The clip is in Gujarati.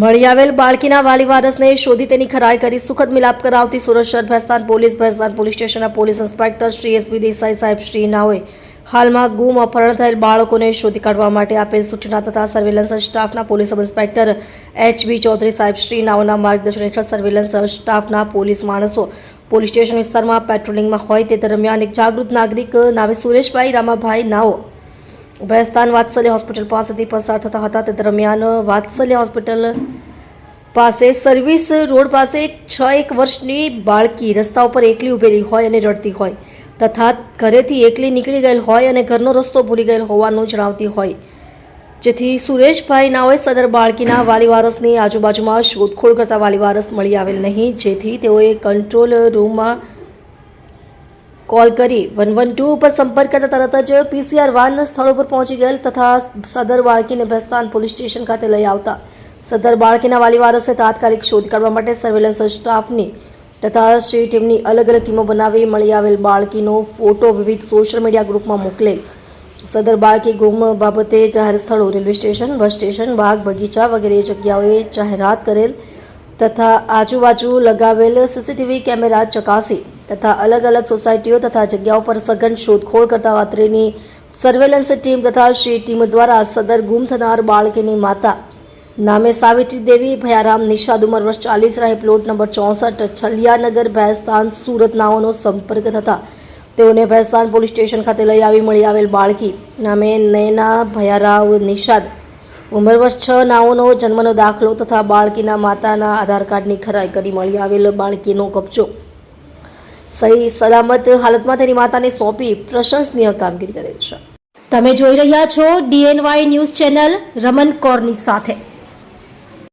મળી આવેલ બાળકીના વાલી વારસને શોધી તેની ખરાઈ કરી સુખદ મિલાપ કરાવતી સુરત શહેર ભેસ્તાન પોલીસ સ્ટેશનના police inspector Shri SB Desai સાહેબ શ્રી નાઓએ હાલમાં ગુમ અપહરણ થયેલ બાળકોને શોધી કાઢવા માટે આપેલ સૂચના તથા સર્વેલન્સ સ્ટાફના police sub inspector HB Chaudhary સાહેબ શ્રી નાઓના માર્ગદર્શન હેઠળ સર્વેલન્સ સ્ટાફના પોલીસ માણસો પોલીસ સ્ટેશન વિસ્તારમાં પેટ્રોલિંગમાં હોય તે દરમિયાન એક જાગૃત નાગરિક નામે સુરેશભાઈ રામાભાઈ નાઓ ભેસ્તાન વાત્સલ્ય હોસ્પિટલ પાસેથી પસાર થતા હતા. તે દરમિયાન વાત્સલ્ય હોસ્પિટલ પાસે સર્વિસ રોડ પાસે 6 વર્ષની બાળકી રસ્તા ઉપર એકલી ઉભેલી હોય અને રડતી હોય તથા ઘરેથી એકલી નીકળી ગયેલ હોય અને ઘરનો રસ્તો ભૂલી ગયેલ હોવાનું જણાવતી હોય, જેથી સુરેશભાઈ નાઓએ સદર બાળકીના વાલી વારસની આજુબાજુમાં શોધખોળ કરતા વાલી વારસ મળી આવેલ નહીં, જેથી તેઓએ કંટ્રોલ રૂમમાં કોલ કરી 112 ઉપર સંપર્ક કરતા તરત જ પીસીઆર વાન સ્થળ ઉપર પહોંચી ગયેલ તથા સદર બાળકીને ભેસ્તાન પોલીસ સ્ટેશન ખાતે લઈ આવતા સદર બાળકીના વાલી વારસને તાત્કાલિક શોધ કાઢવા માટે સર્વેલન્સ સ્ટાફની તથા શ્રી ટીમની અલગ અલગ ટીમો બનાવી મળી આવેલ બાળકીનો ફોટો વિવિધ સોશિયલ મીડિયા ગ્રુપમાં મોકલેલ. સદર બાળકી ગુમ બાબતે જાહેર સ્થળો, રેલવે સ્ટેશન, બસ સ્ટેશન, બાગ બગીચા વગેરે જગ્યાઓએ જાહેરાત કરેલ તથા આજુબાજુ લગાવેલ સીસીટીવી કેમેરા ચકાસી તથા અલગ અલગ સોસાયટીઓ તથા જગ્યાઓ પર સઘન શોધખોળ કરતા રાત્રિની સર્વેલન્સ ટીમ તથા શ્રી ટીમ દ્વારા સદર ગુમ થનાર બાળકીની માતા નામે સાવિત્રી દેવી ભયારામ નિષાદ ઉંમર વર્ષ 40 રહે પ્લોટ નંબર 64 છલિયાનગર ભેસ્તાન સુરત નાઓનો સંપર્ક થતા તેઓને ભેસ્તાન પોલીસ સ્ટેશન ખાતે લઈ આવી મળી આવેલ બાળકી નામે નૈના ભયારાવ નિષાદ ઉંમર વર્ષ 6 નાઓનો જન્મનો દાખલો તથા બાળકીના માતાના આધાર કાર્ડની ખરાઈ કરી મળી આવેલ બાળકીનો કબજો સહી સલામત હાલતમાં તેની માતાને સોંપી પ્રશંસનીય કામગીરી કરેલ છે. તમે જોઈ રહ્યા છો DNY ન્યૂઝ ચેનલ રમન કૌરની સાથે.